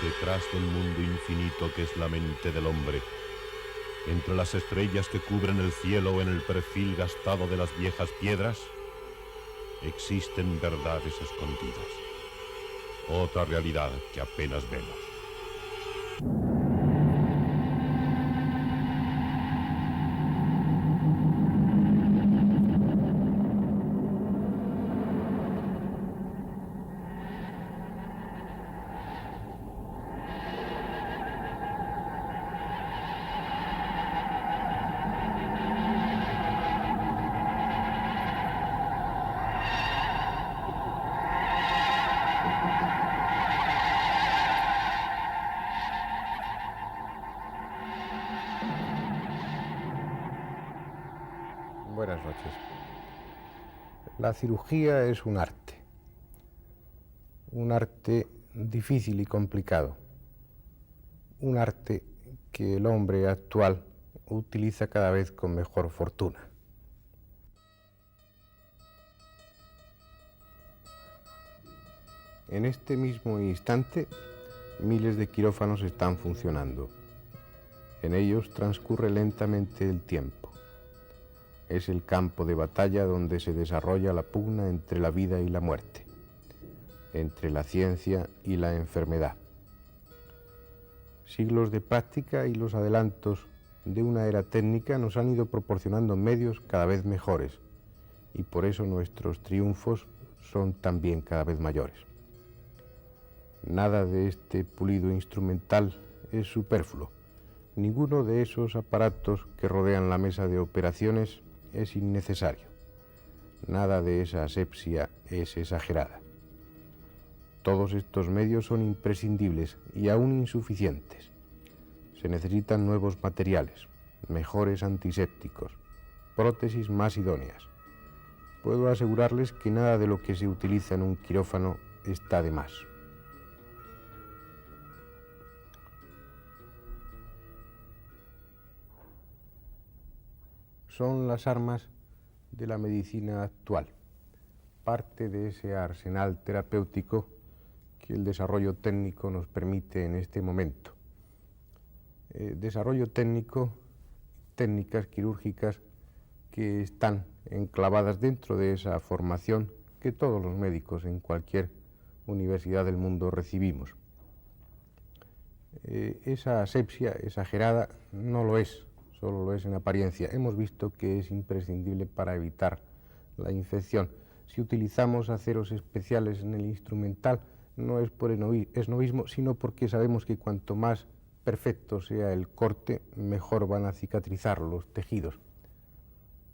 detrás del mundo infinito que es la mente del hombre, entre las estrellas que cubren el cielo o en el perfil gastado de las viejas piedras, existen verdades escondidas, otra realidad que apenas vemos. Buenas noches. La cirugía es un arte difícil y complicado, un arte que el hombre actual utiliza cada vez con mejor fortuna. En este mismo instante, miles de quirófanos están funcionando. En ellos transcurre lentamente el tiempo. Es el campo de batalla donde se desarrolla la pugna entre la vida y la muerte, entre la ciencia y la enfermedad. Siglos de práctica y los adelantos de una era técnica nos han ido proporcionando medios cada vez mejores, y por eso nuestros triunfos son también cada vez mayores. Nada de este pulido instrumental es superfluo. Ninguno de esos aparatos que rodean la mesa de operaciones es innecesario. Nada de esa asepsia es exagerada. Todos estos medios son imprescindibles y aún insuficientes. Se necesitan nuevos materiales, mejores antisépticos, prótesis más idóneas. Puedo asegurarles que nada de lo que se utiliza en un quirófano está de más. Son las armas de la medicina actual, parte de ese arsenal terapéutico que el desarrollo técnico nos permite en este momento. Desarrollo técnico, técnicas quirúrgicas que están enclavadas dentro de esa formación que todos los médicos en cualquier universidad del mundo recibimos. Esa asepsia exagerada no lo es. Solo lo es en apariencia. Hemos visto que es imprescindible para evitar la infección. Si utilizamos aceros especiales en el instrumental, no es por esnovismo, sino porque sabemos que cuanto más perfecto sea el corte, mejor van a cicatrizar los tejidos.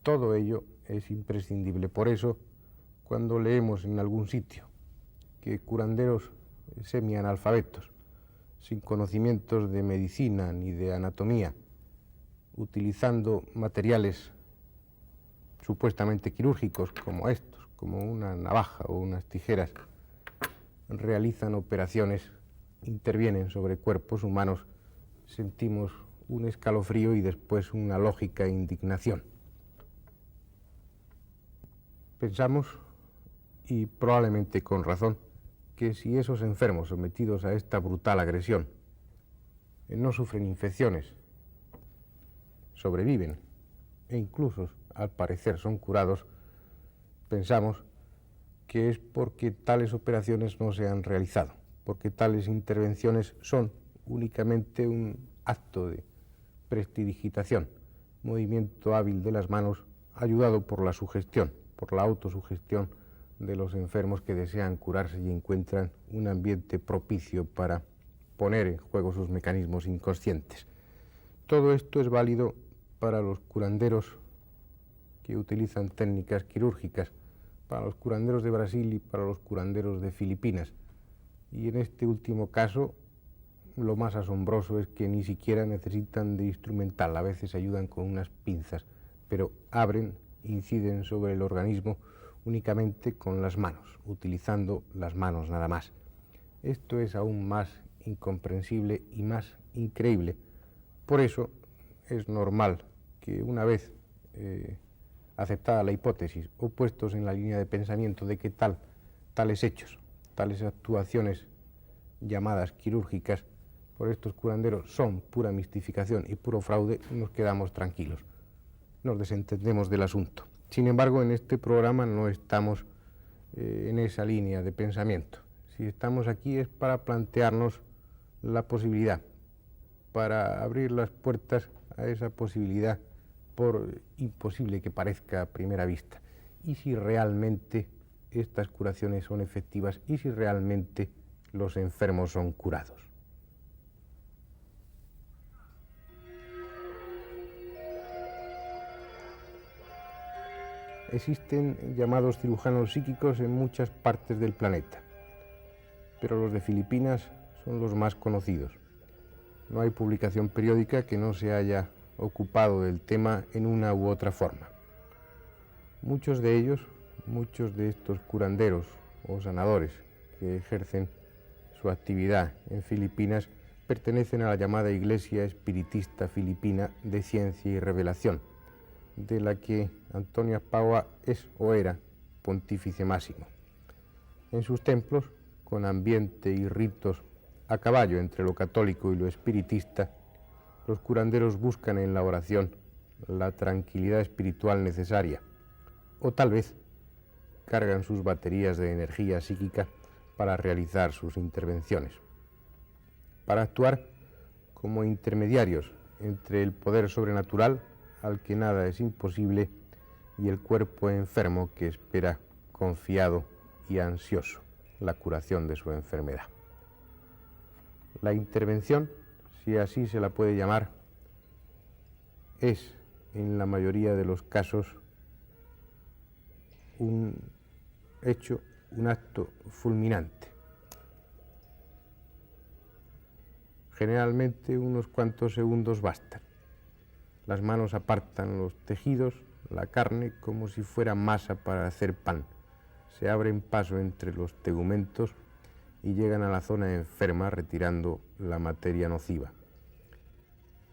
Todo ello es imprescindible. Por eso, cuando leemos en algún sitio que curanderos semianalfabetos, sin conocimientos de medicina ni de anatomía, utilizando materiales supuestamente quirúrgicos como estos, como una navaja o unas tijeras, realizan operaciones, intervienen sobre cuerpos humanos, sentimos un escalofrío y después una lógica indignación. Pensamos, y probablemente con razón, que si esos enfermos sometidos a esta brutal agresión no sufren infecciones, sobreviven e incluso al parecer son curados, pensamos que es porque tales operaciones no se han realizado, porque tales intervenciones son únicamente un acto de prestidigitación, movimiento hábil de las manos ayudado por la sugestión, por la autosugestión de los enfermos que desean curarse y encuentran un ambiente propicio para poner en juego sus mecanismos inconscientes. Todo esto es válido para los curanderos que utilizan técnicas quirúrgicas, para los curanderos de Brasil y para los curanderos de Filipinas. Y en este último caso, lo más asombroso es que ni siquiera necesitan de instrumental, a veces ayudan con unas pinzas, pero abren, inciden sobre el organismo únicamente con las manos, utilizando las manos nada más. Esto es aún más incomprensible y más increíble. Por eso es normal que una vez aceptada la hipótesis o puestos en la línea de pensamiento de que tales hechos, tales actuaciones llamadas quirúrgicas por estos curanderos son pura mistificación y puro fraude, nos quedamos tranquilos, nos desentendemos del asunto. Sin embargo, en este programa no estamos en esa línea de pensamiento. Si estamos aquí es para plantearnos la posibilidad, para abrir las puertas a esa posibilidad, por imposible que parezca a primera vista, y si realmente estas curaciones son efectivas y si realmente los enfermos son curados. Existen llamados cirujanos psíquicos en muchas partes del planeta, pero los de Filipinas son los más conocidos. No hay publicación periódica que no se haya ocupado del tema en una u otra forma. Muchos de ellos, muchos de estos curanderos o sanadores que ejercen su actividad en Filipinas pertenecen a la llamada Iglesia Espiritista Filipina de Ciencia y Revelación, de la que Antonio Azpagua es o era pontífice máximo. En sus templos, con ambiente y ritos a caballo entre lo católico y lo espiritista, los curanderos buscan en la oración la tranquilidad espiritual necesaria, o tal vez cargan sus baterías de energía psíquica para realizar sus intervenciones, para actuar como intermediarios entre el poder sobrenatural, al que nada es imposible, y el cuerpo enfermo que espera confiado y ansioso la curación de su enfermedad. La intervención, si así se la puede llamar, es en la mayoría de los casos un hecho, un acto fulminante. Generalmente unos cuantos segundos bastan. Las manos apartan los tejidos, la carne, como si fuera masa para hacer pan. Se abren paso entre los tegumentos y llegan a la zona enferma retirando la materia nociva.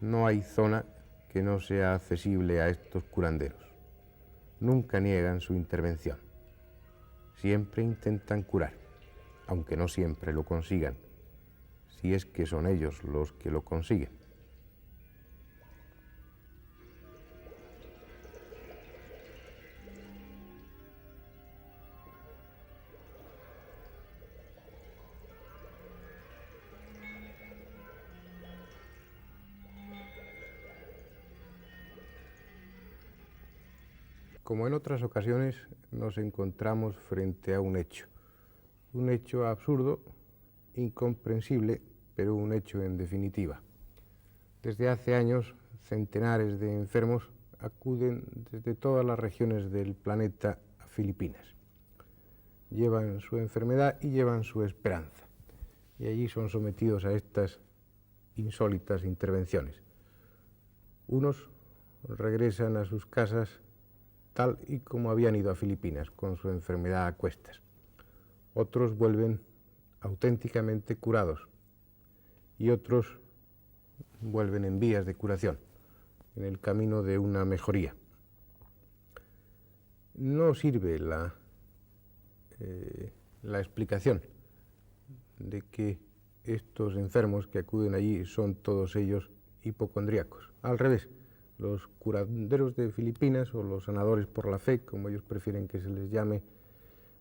No hay zona que no sea accesible a estos curanderos. Nunca niegan su intervención. Siempre intentan curar, aunque no siempre lo consigan, si es que son ellos los que lo consiguen. Como en otras ocasiones, nos encontramos frente a un hecho absurdo, incomprensible, pero un hecho en definitiva. Desde hace años, centenares de enfermos acuden desde todas las regiones del planeta a Filipinas. Llevan su enfermedad y llevan su esperanza, y allí son sometidos a estas insólitas intervenciones. Unos regresan a sus casas tal y como habían ido a Filipinas, con su enfermedad a cuestas. Otros vuelven auténticamente curados y otros vuelven en vías de curación, en el camino de una mejoría. No sirve la explicación de que estos enfermos que acuden allí son todos ellos hipocondríacos. Al revés, los curanderos de Filipinas, o los sanadores por la fe, como ellos prefieren que se les llame,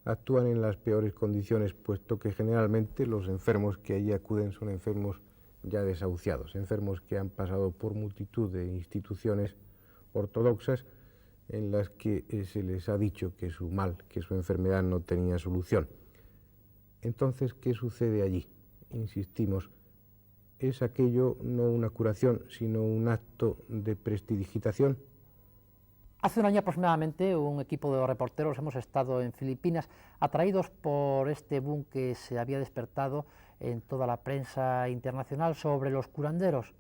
actúan en las peores condiciones, puesto que generalmente los enfermos que allí acuden son enfermos ya desahuciados, enfermos que han pasado por multitud de instituciones ortodoxas en las que se les ha dicho que su mal, que su enfermedad no tenía solución. Entonces, ¿qué sucede allí? Insistimos, ¿es aquello no una curación, sino un acto de prestidigitación? Hace un año aproximadamente, un equipo de reporteros hemos estado en Filipinas, atraídos por este boom que se había despertado en toda la prensa internacional sobre los curanderos.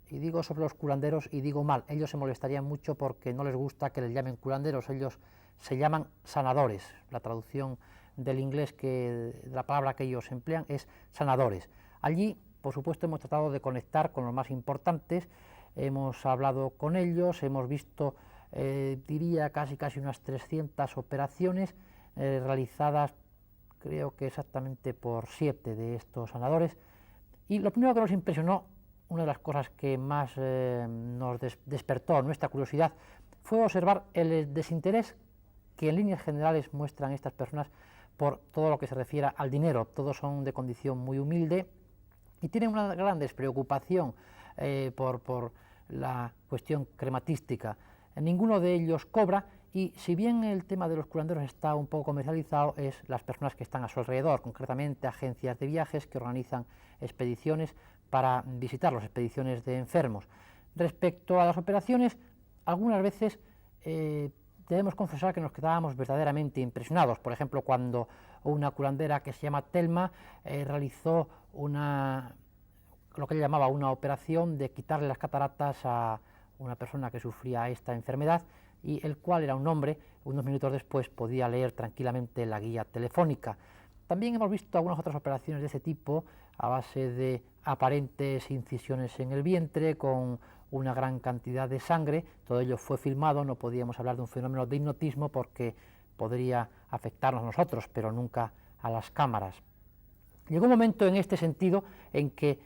Y digo sobre los curanderos y digo mal, ellos se molestarían mucho porque no les gusta que les llamen curanderos, ellos se llaman sanadores. La traducción del inglés, de la palabra que ellos emplean, es sanadores. Allí, por supuesto, hemos tratado de conectar con los más importantes, hemos hablado con ellos, hemos visto, diría, casi unas 300 operaciones realizadas creo que exactamente por 7 de estos sanadores, y lo primero que nos impresionó, una de las cosas que más nos despertó nuestra curiosidad, fue observar el desinterés que en líneas generales muestran estas personas por todo lo que se refiere al dinero. Todos son de condición muy humilde y tienen una gran despreocupación por la cuestión crematística. Ninguno de ellos cobra, y si bien el tema de los curanderos está un poco comercializado, es las personas que están a su alrededor, concretamente agencias de viajes que organizan expediciones para visitarlos, expediciones de enfermos. Respecto a las operaciones, algunas veces debemos confesar que nos quedábamos verdaderamente impresionados. Por ejemplo, cuando una curandera que se llama Telma realizó lo que ella llamaba una operación de quitarle las cataratas a una persona que sufría esta enfermedad, y el cual era un hombre, unos minutos después podía leer tranquilamente la guía telefónica. También hemos visto algunas otras operaciones de ese tipo a base de aparentes incisiones en el vientre con una gran cantidad de sangre. Todo ello fue filmado, no podíamos hablar de un fenómeno de hipnotismo porque podría afectarnos a nosotros, pero nunca a las cámaras. Llegó un momento en este sentido en que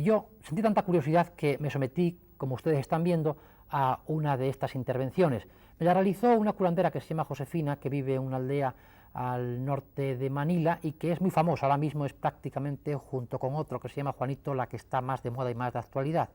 yo sentí tanta curiosidad que me sometí, como ustedes están viendo, a una de estas intervenciones. Me la realizó una curandera que se llama Josefina, que vive en una aldea al norte de Manila y que es muy famosa. Ahora mismo es prácticamente, junto con otro que se llama Juanito, la que está más de moda y más de actualidad.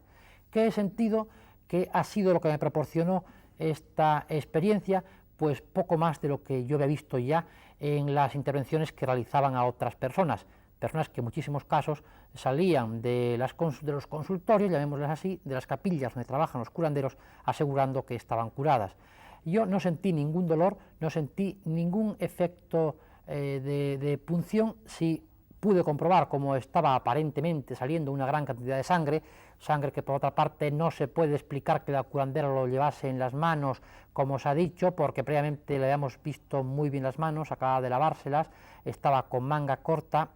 ¿Qué he sentido? Que ha sido lo que me proporcionó esta experiencia, pues poco más de lo que yo había visto ya en las intervenciones que realizaban a otras personas que en muchísimos casos salían de los consultorios, llamémosles así, de las capillas donde trabajan los curanderos, asegurando que estaban curadas. Yo no sentí ningún dolor, no sentí ningún efecto de punción. Sí pude comprobar cómo estaba aparentemente saliendo una gran cantidad de sangre que por otra parte no se puede explicar que la curandera lo llevase en las manos, como os ha dicho, porque previamente le habíamos visto muy bien las manos, acababa de lavárselas, estaba con manga corta.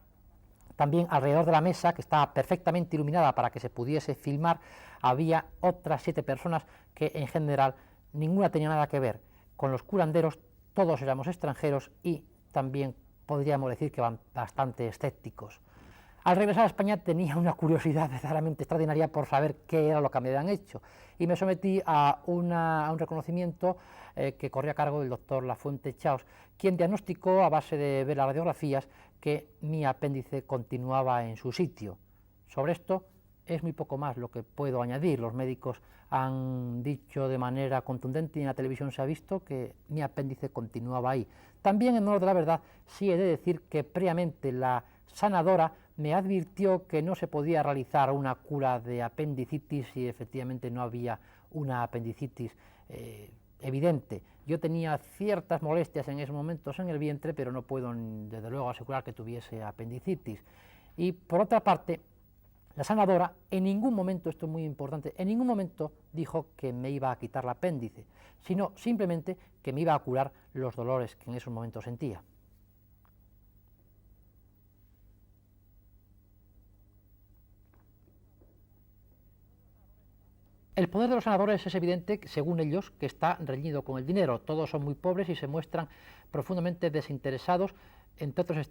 También alrededor de la mesa, que estaba perfectamente iluminada para que se pudiese filmar, había otras 7 personas que en general ninguna tenía nada que ver con los curanderos, todos éramos extranjeros y también podríamos decir que van bastante escépticos. Al regresar a España tenía una curiosidad verdaderamente extraordinaria por saber qué era lo que me habían hecho, y me sometí a un reconocimiento que corría a cargo del doctor Lafuente Chaos, quien diagnosticó a base de ver las radiografías que mi apéndice continuaba en su sitio. Sobre esto es muy poco más lo que puedo añadir. Los médicos han dicho de manera contundente y en la televisión se ha visto que mi apéndice continuaba ahí. También, en honor de la verdad, sí he de decir que previamente la sanadora me advirtió que no se podía realizar una cura de apendicitis si efectivamente no había una apendicitis evidente. Yo tenía ciertas molestias en esos momentos en el vientre, pero no puedo desde luego asegurar que tuviese apendicitis. Y por otra parte, la sanadora en ningún momento, esto es muy importante, en ningún momento dijo que me iba a quitar el apéndice, sino simplemente que me iba a curar los dolores que en esos momentos sentía. El poder de los sanadores es evidente, según ellos, que está reñido con el dinero. Todos son muy pobres y se muestran profundamente desinteresados. Entre otros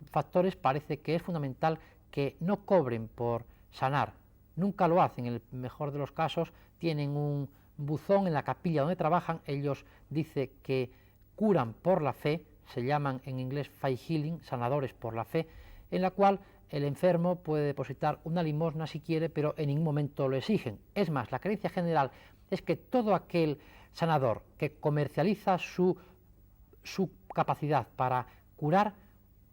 factores, parece que es fundamental que no cobren por sanar. Nunca lo hacen. En el mejor de los casos tienen un buzón en la capilla donde trabajan. Ellos dicen que curan por la fe, se llaman en inglés faith healing, sanadores por la fe, en la cual el enfermo puede depositar una limosna si quiere, pero en ningún momento lo exigen. Es más, la creencia general es que todo aquel sanador que comercializa su capacidad para curar,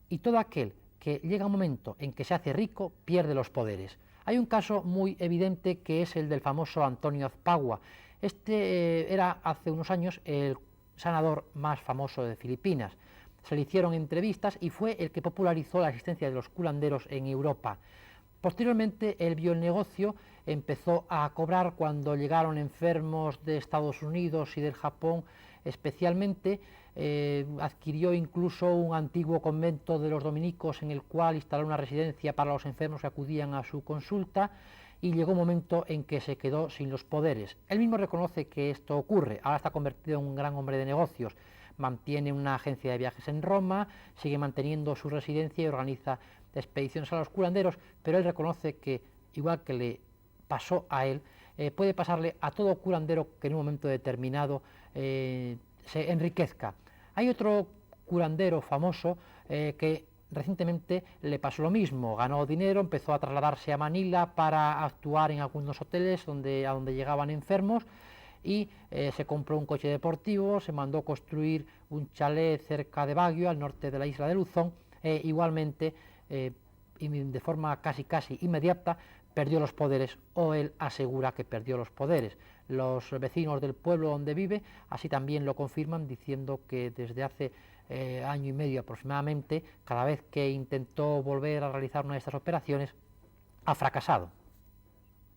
y todo aquel que llega un momento en que se hace rico, pierde los poderes. Hay un caso muy evidente que es el del famoso Antonio Azpagua. Este era hace unos años el sanador más famoso de Filipinas. Se le hicieron entrevistas y fue el que popularizó la existencia de los curanderos en Europa. Posteriormente él vio el negocio, empezó a cobrar cuando llegaron enfermos de Estados Unidos y del Japón especialmente. Adquirió incluso un antiguo convento de los dominicos en el cual instaló una residencia para los enfermos que acudían a su consulta, y llegó un momento en que se quedó sin los poderes. Él mismo reconoce que esto ocurre, ahora está convertido en un gran hombre de negocios. mantiene una agencia de viajes en Roma, sigue manteniendo su residencia y organiza expediciones a los curanderos, pero él reconoce que, igual que le pasó a él, puede pasarle a todo curandero que en un momento determinado se enriquezca. Hay otro curandero famoso que recientemente le pasó lo mismo, ganó dinero, empezó a trasladarse a Manila para actuar en algunos hoteles a donde llegaban enfermos y se compró un coche deportivo, se mandó construir un chalet cerca de Baguio, al norte de la isla de Luzón, igualmente y de forma casi inmediata perdió los poderes, o él asegura que perdió los poderes. Los vecinos del pueblo donde vive así también lo confirman, diciendo que desde hace año y medio aproximadamente, cada vez que intentó volver a realizar una de estas operaciones, ha fracasado.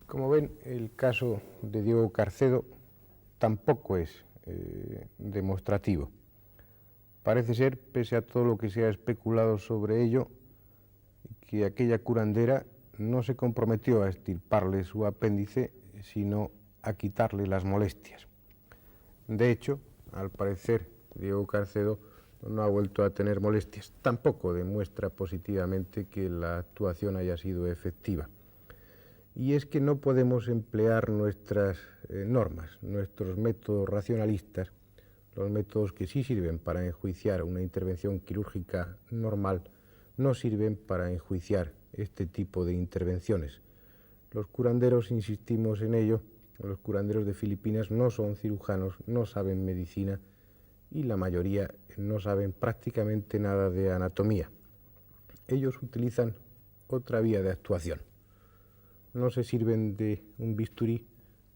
Como ven, el caso de Diego Carcedo tampoco es demostrativo. Parece ser, pese a todo lo que se ha especulado sobre ello, que aquella curandera no se comprometió a extirparle su apéndice, sino a quitarle las molestias. De hecho, al parecer, Diego Carcedo no ha vuelto a tener molestias. Tampoco demuestra positivamente que la actuación haya sido efectiva. Y es que no podemos emplear nuestras normas, nuestros métodos racionalistas, los métodos que sí sirven para enjuiciar una intervención quirúrgica normal, no sirven para enjuiciar este tipo de intervenciones. Los curanderos, insistimos en ello, los curanderos de Filipinas no son cirujanos, no saben medicina y la mayoría no saben prácticamente nada de anatomía. Ellos utilizan otra vía de actuación. No se sirven de un bisturí,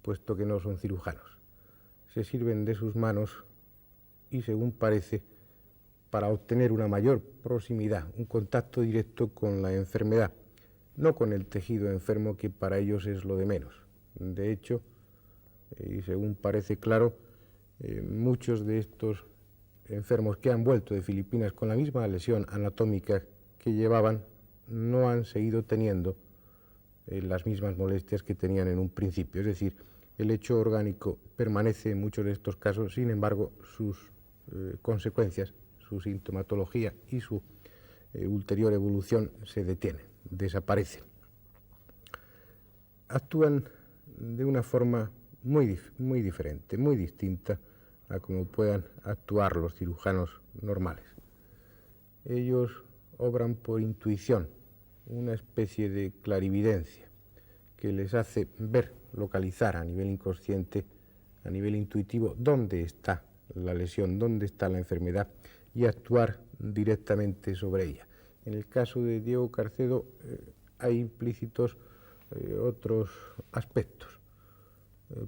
puesto que no son cirujanos. Se sirven de sus manos y, según parece, para obtener una mayor proximidad, un contacto directo con la enfermedad, no con el tejido enfermo, que para ellos es lo de menos. De hecho, y según parece claro, muchos de estos enfermos que han vuelto de Filipinas con la misma lesión anatómica que llevaban, no han seguido teniendo las mismas molestias que tenían en un principio. Es decir, el hecho orgánico permanece en muchos de estos casos, sin embargo, sus consecuencias, su sintomatología y su ulterior evolución se detienen, desaparecen. Actúan de una forma muy diferente, muy distinta a como puedan actuar los cirujanos normales. Ellos obran por intuición, una especie de clarividencia que les hace ver, localizar a nivel inconsciente, a nivel intuitivo, dónde está la lesión, dónde está la enfermedad y actuar directamente sobre ella. En el caso de Diego Carcedo hay implícitos otros aspectos.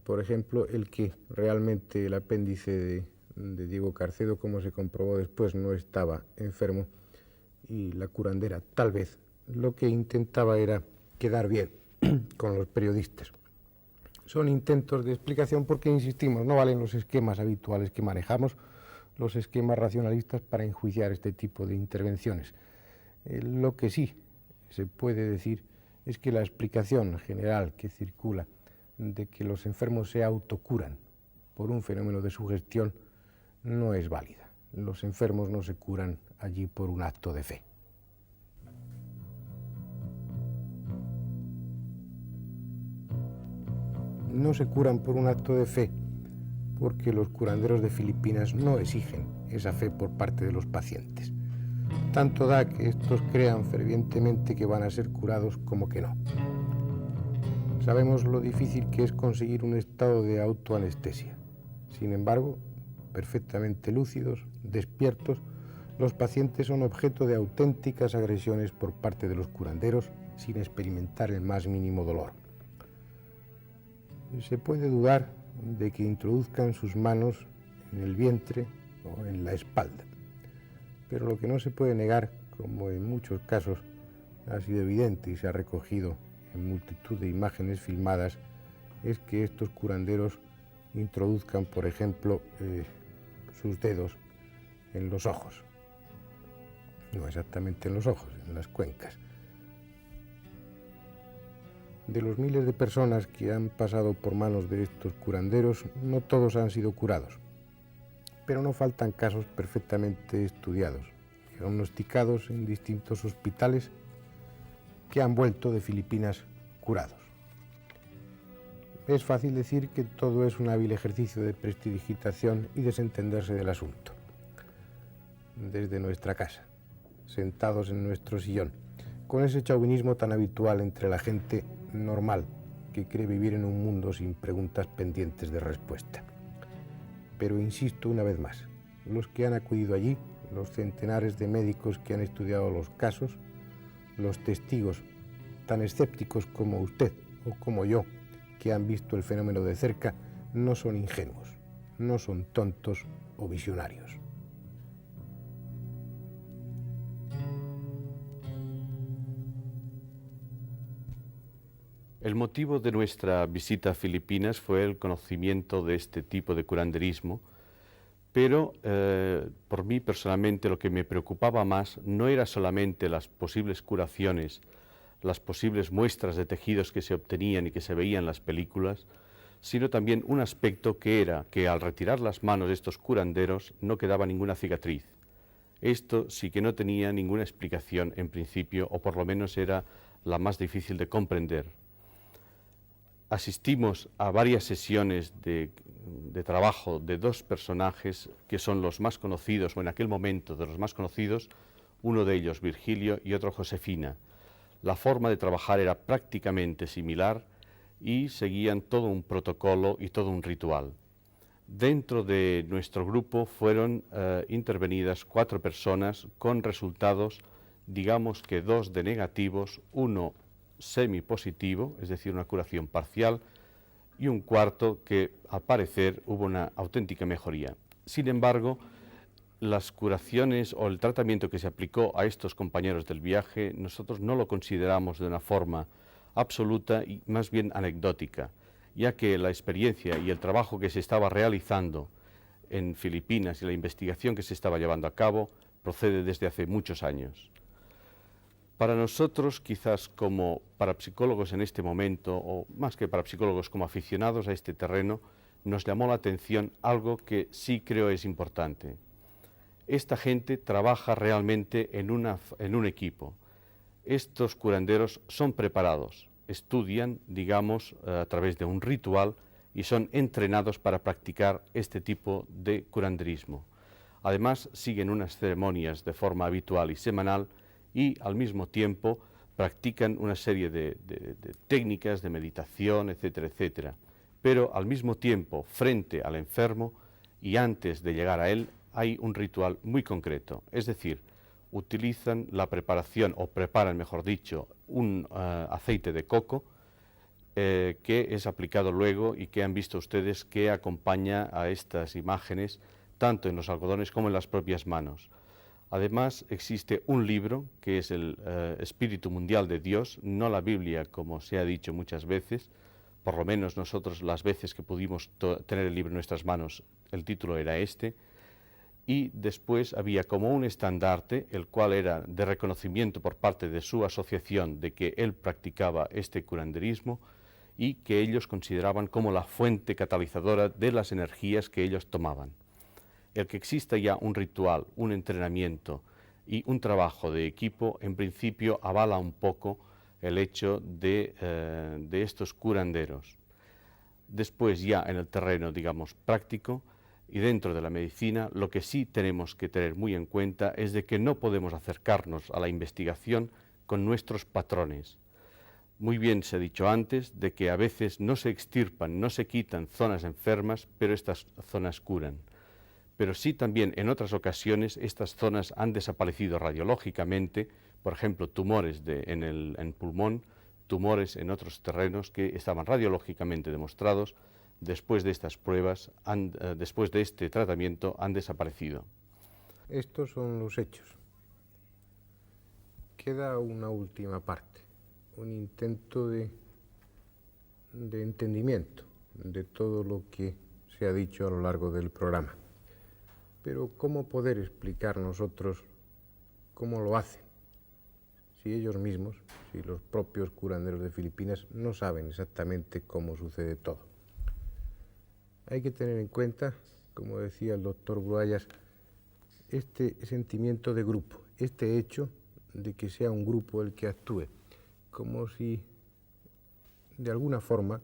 Por ejemplo, el que realmente el apéndice de Diego Carcedo, como se comprobó después, no estaba enfermo, y la curandera tal vez lo que intentaba era quedar bien con los periodistas. Son intentos de explicación porque, insistimos, no valen los esquemas habituales que manejamos, los esquemas racionalistas, para enjuiciar este tipo de intervenciones. Lo que sí se puede decir es que la explicación general que circula de que los enfermos se autocuran por un fenómeno de sugestión no es válida. Los enfermos no se curan allí por un acto de fe. No se curan por un acto de fe porque los curanderos de Filipinas no exigen esa fe por parte de los pacientes. Tanto da que estos crean fervientemente que van a ser curados como que no. Sabemos lo difícil que es conseguir un estado de autoanestesia. Sin embargo, perfectamente lúcidos, despiertos, los pacientes son objeto de auténticas agresiones por parte de los curanderos sin experimentar el más mínimo dolor. Se puede dudar de que introduzcan sus manos en el vientre o en la espalda, pero lo que no se puede negar, como en muchos casos ha sido evidente y se ha recogido en multitud de imágenes filmadas, es que estos curanderos introduzcan, por ejemplo, sus dedos en los ojos. No exactamente en los ojos, en las cuencas. De los miles de personas que han pasado por manos de estos curanderos, no todos han sido curados. Pero no faltan casos perfectamente estudiados, diagnosticados en distintos hospitales, que han vuelto de Filipinas curados. Es fácil decir que todo es un hábil ejercicio de prestidigitación y desentenderse del asunto. Desde nuestra casa, sentados en nuestro sillón, con ese chauvinismo tan habitual entre la gente normal que cree vivir en un mundo sin preguntas pendientes de respuesta. Pero insisto una vez más, los que han acudido allí, los centenares de médicos que han estudiado los casos, los testigos tan escépticos como usted o como yo, que han visto el fenómeno de cerca, no son ingenuos, no son tontos o visionarios. El motivo de nuestra visita a Filipinas fue el conocimiento de este tipo de curanderismo, pero por mí personalmente lo que me preocupaba más no era solamente las posibles curaciones, las posibles muestras de tejidos que se obtenían y que se veían en las películas, sino también un aspecto que era que al retirar las manos de estos curanderos no quedaba ninguna cicatriz. Esto sí que no tenía ninguna explicación en principio, o por lo menos era la más difícil de comprender. Asistimos a varias sesiones de trabajo de dos personajes que son los más conocidos, o en aquel momento de los más conocidos, uno de ellos Virgilio y otro Josefina. La forma de trabajar era prácticamente similar y seguían todo un protocolo y todo un ritual. Dentro de nuestro grupo fueron intervenidas 4 personas con resultados, digamos que 2 de negativos, 1 semipositivo, es decir, una curación parcial, y un cuarto que, al parecer, hubo una auténtica mejoría. Sin embargo, las curaciones o el tratamiento que se aplicó a estos compañeros del viaje, nosotros no lo consideramos de una forma absoluta y más bien anecdótica, ya que la experiencia y el trabajo que se estaba realizando en Filipinas y la investigación que se estaba llevando a cabo procede desde hace muchos años. Para nosotros, quizás como parapsicólogos en este momento, o más que parapsicólogos, como aficionados a este terreno, nos llamó la atención algo que sí creo es importante. Esta gente trabaja realmente en un equipo. Estos curanderos son preparados, estudian, digamos, a través de un ritual y son entrenados para practicar este tipo de curanderismo. Además, siguen unas ceremonias de forma habitual y semanal y al mismo tiempo practican una serie de técnicas de meditación, etcétera, etcétera. Pero al mismo tiempo, frente al enfermo y antes de llegar a él, hay un ritual muy concreto, es decir, utilizan la preparación, o preparan, mejor dicho, un aceite de coco que es aplicado luego y que han visto ustedes que acompaña a estas imágenes tanto en los algodones como en las propias manos. Además, existe un libro que es el Espíritu Mundial de Dios, no la Biblia, como se ha dicho muchas veces, por lo menos nosotros las veces que pudimos tener el libro en nuestras manos, el título era este, y después había como un estandarte, el cual era de reconocimiento por parte de su asociación de que él practicaba este curanderismo y que ellos consideraban como la fuente catalizadora de las energías que ellos tomaban. El que exista ya un ritual, un entrenamiento y un trabajo de equipo, en principio avala un poco el hecho de estos curanderos. Después ya en el terreno, digamos, práctico y dentro de la medicina, lo que sí tenemos que tener muy en cuenta es de que no podemos acercarnos a la investigación con nuestros patrones. Muy bien se ha dicho antes de que a veces no se extirpan, no se quitan zonas enfermas, pero estas zonas curan. Pero sí también en otras ocasiones estas zonas han desaparecido radiológicamente, por ejemplo, tumores en pulmón, tumores en otros terrenos que estaban radiológicamente demostrados, después de estas pruebas, después de este tratamiento, han desaparecido. Estos son los hechos. Queda una última parte, un intento de entendimiento de todo lo que se ha dicho a lo largo del programa. Pero ¿cómo poder explicar nosotros cómo lo hacen? Si ellos mismos, si los propios curanderos de Filipinas no saben exactamente cómo sucede todo. Hay que tener en cuenta, como decía el doctor Bruallas, este sentimiento de grupo, este hecho de que sea un grupo el que actúe, como si de alguna forma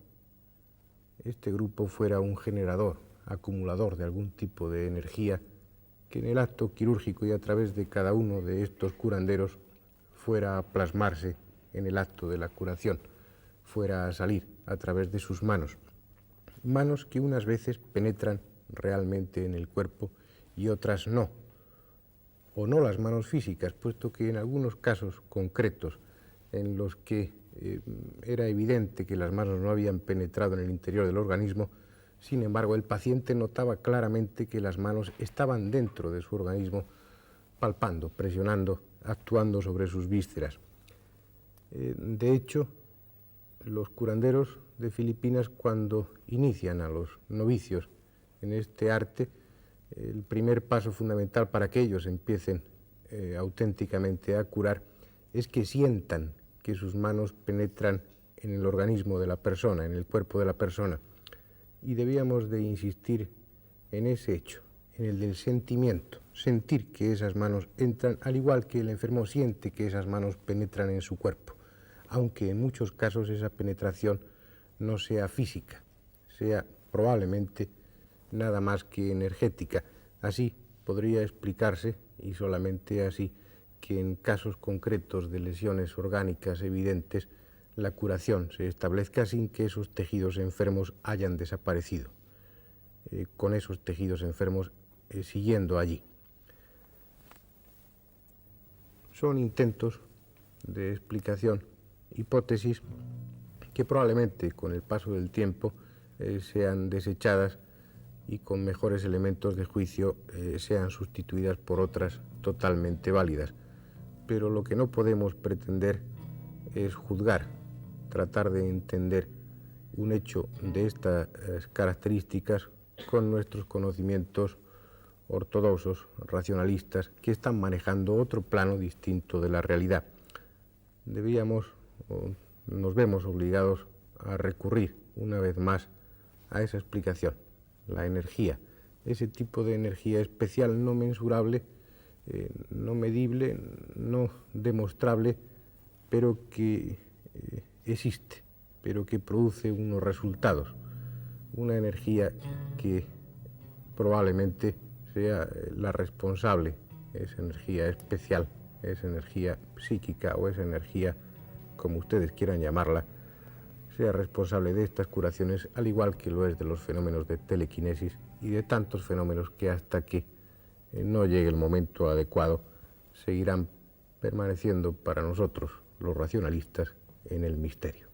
este grupo fuera un generador, acumulador de algún tipo de energía que en el acto quirúrgico y a través de cada uno de estos curanderos fuera a plasmarse en el acto de la curación, fuera a salir a través de sus manos. Manos que unas veces penetran realmente en el cuerpo y otras no. O no las manos físicas, puesto que en algunos casos concretos en los que era evidente que las manos no habían penetrado en el interior del organismo, sin embargo, el paciente notaba claramente que las manos estaban dentro de su organismo, palpando, presionando, actuando sobre sus vísceras. De hecho, los curanderos de Filipinas, cuando inician a los novicios en este arte, el primer paso fundamental para que ellos empiecen auténticamente a curar es que sientan que sus manos penetran en el organismo de la persona, en el cuerpo de la persona. Y debíamos de insistir en ese hecho, en el del sentimiento, sentir que esas manos entran, al igual que el enfermo siente que esas manos penetran en su cuerpo, aunque en muchos casos esa penetración no sea física, sea probablemente nada más que energética. Así podría explicarse, y solamente así, que en casos concretos de lesiones orgánicas evidentes, la curación se establezca sin que esos tejidos enfermos hayan desaparecido, con esos tejidos enfermos siguiendo allí. Son intentos de explicación, hipótesis, que probablemente con el paso del tiempo sean desechadas y con mejores elementos de juicio sean sustituidas por otras totalmente válidas. Pero lo que no podemos pretender es juzgar, tratar de entender un hecho de estas características con nuestros conocimientos ortodoxos, racionalistas, que están manejando otro plano distinto de la realidad. Nos vemos obligados a recurrir una vez más a esa explicación, la energía, ese tipo de energía especial, no mensurable, no medible, no demostrable, pero que existe, pero que produce unos resultados, una energía que probablemente sea la responsable, esa energía especial, esa energía psíquica o esa energía, como ustedes quieran llamarla, sea responsable de estas curaciones, al igual que lo es de los fenómenos de telequinesis y de tantos fenómenos que hasta que no llegue el momento adecuado seguirán permaneciendo para nosotros, los racionalistas, en el misterio.